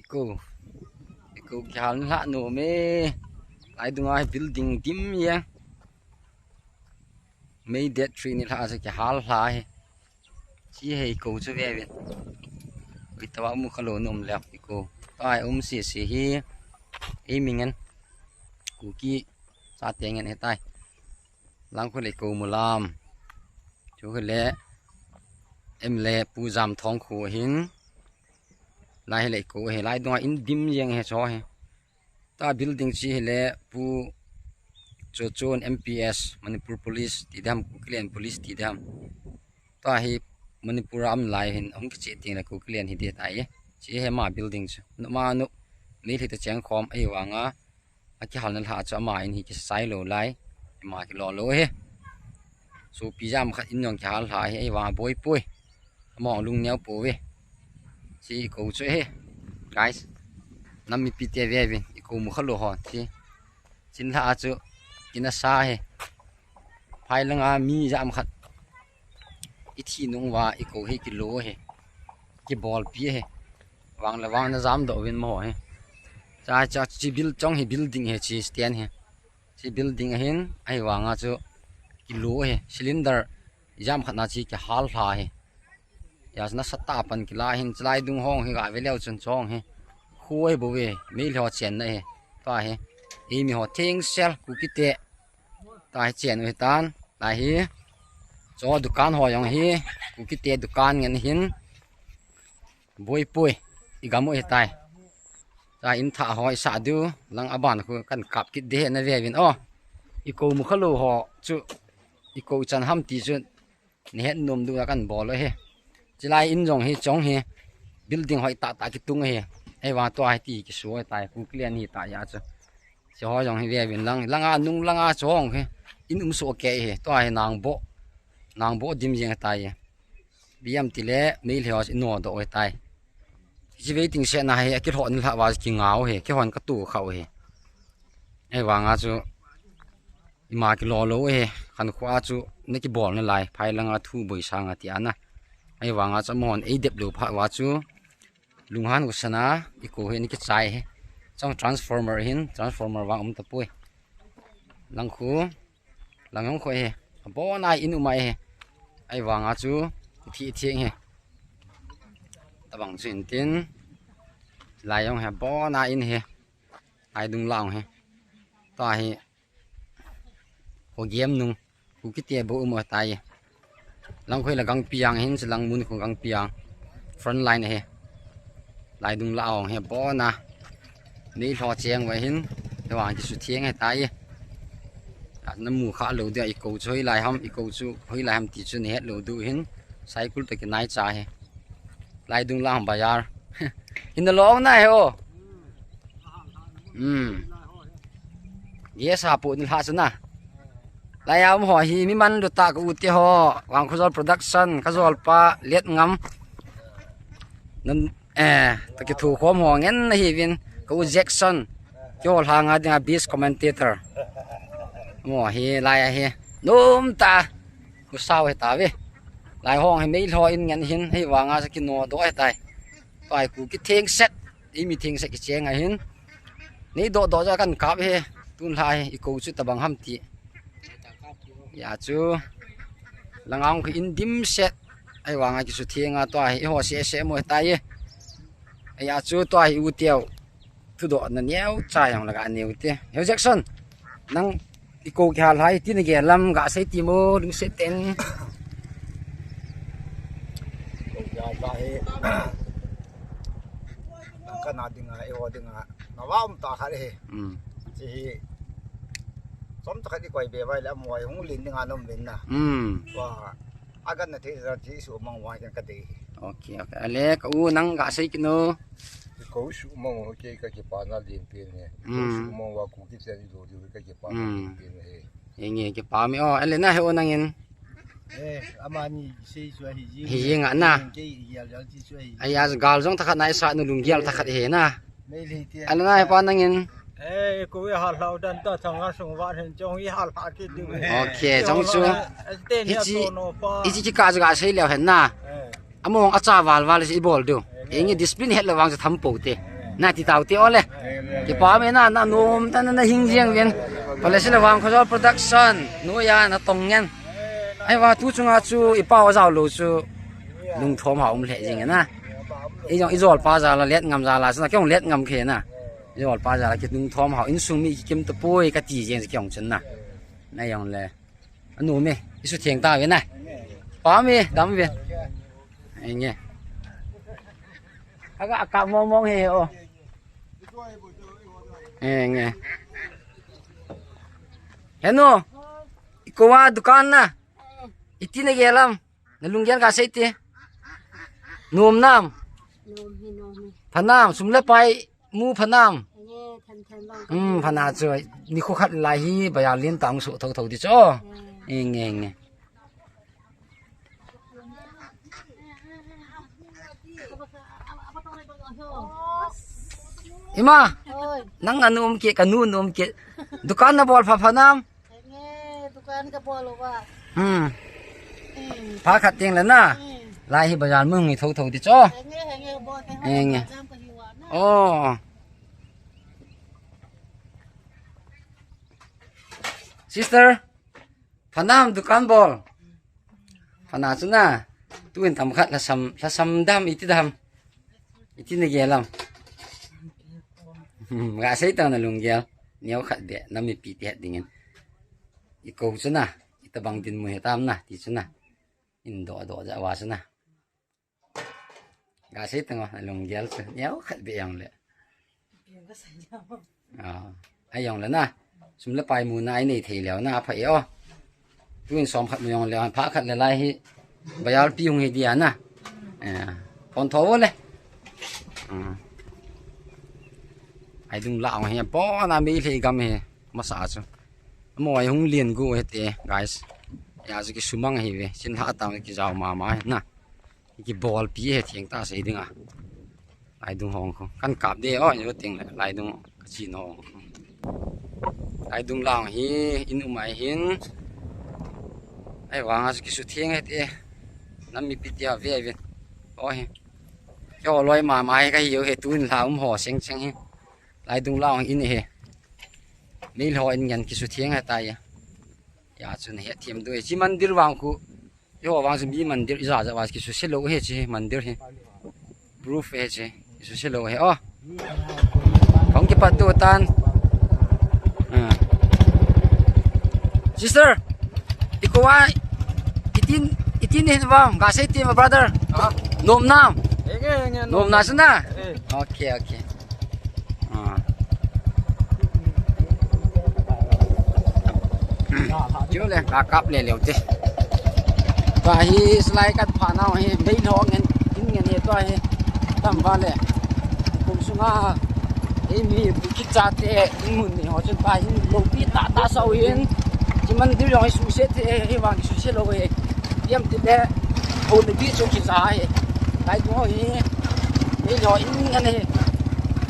Iko kihal la no me ai dunga building dim ya me that tree ni la sa kihal la he chi he iko chu ve ven bitawa mu khalo nom lek iko tai si hi mingan ku ki sa tengen he tai lang khu le ko mulam chu le le pu jam thong khu hin lai le ko he lai dunga in dim yang he cho he ta building chi le pu chon MPS Manipur Police tidam Kuklian Police tidam ta hi Manipur am lai hin ang chi ting la Kuklian hi de tai chi he ma building chu no ma no me thi ta chang khom ai wanga a ki hal na tha cha ma in hi ki sai lo lai ma ki lo he so pijam khat in yong khal ha he ai wa boi poi mo lung nyau po we chi ko chu he guys nam mi pi te ve ve ko mu khalo ho chi chin tha chu ina sa he phai langa mi jam khat I thi nung wa I ko he ki lo he ki ball pi he wang la wang na jam do win mo he cha chi build chong he building he chi stand he chi building hin ai wanga chu ki lo he cylinder jam khat na chi ki hal tha he ya na sata pan ki la hin chlai dung hong he ga ve leo chon chong he khuai bo we me lo chen na he ta he I mi ho thing sel ku ki te ta chen we tan la hi cho dukan ho yong hi ku ki te dukan ngen hin boi poi I gamo he tai ta in tha hoi sa du lang aban khu kan kap ki de na ve vin o I ko mu khalo ho chu I ko chan ham ti chu ne het nom du kan bol he chilai in jong hi chong he building hoi ta ki tung he ai wa to ai ti ki so tai ku klian hi ta ya chu cho jong hi ve vin langa nung langa chong he in so ke he to ai nang bo dim jeng tai biam ti le mail he os no do oi tai ji waiting se na he ki hon la wa ki ngao he ki hon ka tu khau he ai wa nga chu I ma ki lo he khan khwa chu ne ki bol na lai phai langa thu boi sang ati ana ai wa nga chamon ei dep lu pha wa chu lunghan ko sana I ko he ni ki chai he chong transformer wa ta pui lang khu langong kho he bo na inu mai he ai wa nga chu thi thieng he tabang chin tin lai yong he bo na in he ai dung laung he ta hi ho gem nung ku ki te bo mo tai lang khoi la gang piang hin lang mun khu gang piang front line he lai dung laung he bo na ni tho cheng wa hin wa ji su thieng he tai na mu kha lo de I ko choi lai ham I ko chu hoi lai ham ti chu ne het lo du hin cycle te ki nai cha he lai dung lang bayar in the long na he o yes ha pu ni ha chuna lai am ho hi mi man lu ta ku ti ho wang khozol production khazol pa let ngam nan ta ki thu khom ho ngen na hi win ko Jackson kyol ha nga dinga beast commentator mo hi lai hi num ta ku saw he ta we lai hong he mail ho in ngen hin hei wanga sa ki no do he tai pai ku ki theng set I mi theng set ki cheng a hin nei do ja kan kap he tun lai I ko chu tabang ham ti ya chu langang ki in dim set ai wanga ki su thenga to ai ho se mo tai ya chu to ai u tiao thu do na neu cha yang la ga neu te he Jackson nang I ko ki hal hai ti ne ge lam ga sai ti mo ding se ten ba he kana dinga e ho dinga nawam ta khare he chi som ta khadi koi be bai la moi hung lin dinga nom lin na wa agan na the ra chi su mong wa kan ka de okay ale ka u nang ga sai ki no ko su mong ho ke ka ki pa na lin pe ne su mong wa ku ki chen do ju ka ki pa na lin pe ne he nge ki pa mi o ale na he o nang in amani sei su hi nga na aya gal jong ta khat nai sa nu lung gial ta khat he na ala na he pa nang in ko we hal lau dan ta thang a sung wa hen chong I hal ha ki du okay chong chu ichi ka ga sei leo hen na among acha wal si bol du engi discipline het lawang sa thampo te น่าที่เต่าเตี้ยเลยที่ป้าไม่น่าหนุ่มแต่นั่นหิงเจียงเวียนพอเลยสิระวังเขาจะโปรดักชั่นนู้ยาน่ะตรงเงี้ยไอ้ว่าทุกช่วงจูอีป้าว่าจะเอาลูจูลุงทอมหาเละจริงนะอีจงอีจอลป้าจะละเล็ดงำจะละสินะแค่องเล็ดงำเขนะอีจอลป้าจะละคิดลุงทอมหาอินซุมีกิมตะปุยกะตีเจียงสิแค่องฉันนะนายองเลยอันนู้นมีอีสุเทียงตาเวียนนะป้ามีดำเวียนไอ้เงี้ยagak akak ngomong he oh nge heno ikowa dukan na iti na gelam nalungyan ka sa iti nom nam phanam sumle pai mu phanam phana choi ni khu khat lai hi baya lin tang su tho tho di cho nge Ima, nang anu ke kanun ke dukan na bol phanam dukan ka bol wa pha khat ting la na lai hi bazar mung ni tho tho di cho nge oh sister phanam dukan bol phana chuna tuin tham khat la sam dam iti ne gelam gak sai ta na lunggel niau khat be nami pi te dingin iko chuna itabang din mo hetam na ti chuna indo do ja wa chuna gak sai ta na lunggel chu niau khat be yang le ai yang le na sumle pai mu na ai nei thei lew na pha yo tuin som khat mo yong le pha khat le lai hi bayal pi hung he dia na pon tho le ai dung lao he po na mi le gam he masa chu moi hung lien gu he te guys ya ji ki sumang he we chin ha ta ki jaw ma na ki ball pi he thieng ta sei dinga ai dung hong ko kan kap de o yo ting le lai dung chi no ai dung lao hi in umai hin ai wang a ki su thieng he te nam mi pi tia ve ve o he yo loi ma mai ka yo he tuin la ho seng seng he lai dung lao in he meil ho in yan ki su thieng ha ta ya chun he thiam do chi mandir wang ku yo wang su bi mandir za za wa ki su selo he chi mandir he roof he chi su selo he oh khong ki pat tu tan sister ikowa itin he wang ga sai ti my brother nom nam nom na sana okay chú lên cả cặp lên liều thế và hi slide cắt phá nào hi mấy nó ngân in ngân hết rồi tầm vào lệ cùng xuống à em mi bị kích chặt thế muốn này họ chân phải lồng pi ta sâu yên chỉ mình đi rồi suy xét thế hi vàng suy xét rồi em thì để ôn được biết trong chỉ dài cái đó hi mấy nó in ngân này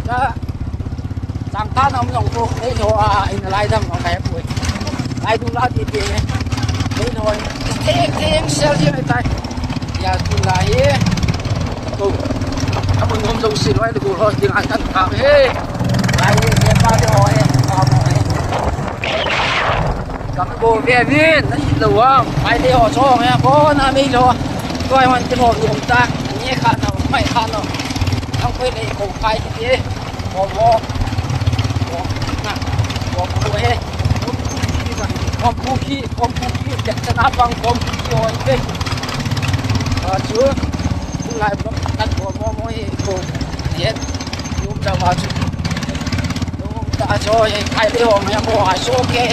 đó chẳng ta nào mình không mấy nó in lại thằng nó cái bụi ai đúng là thì đấy rồi thế sel gì vậy ta ya tu lại cô các bạn không dùng xin nói được rồi tiếng Anh cắt cạp hết lại cái ba cái hỏi các cô về viên nó ít lâu à phải đi họ cho nghe có na mi rồi coi hoàn cái họ dùng ta nhẹ khăn nào phải khăn nào không phải để cổ khai thì thế bỏ hết om puki jak cenabang om puki oi pe chu lai blok kan mo ko yen yum da wa chu yum da jo ai le ho ma mo ai so ke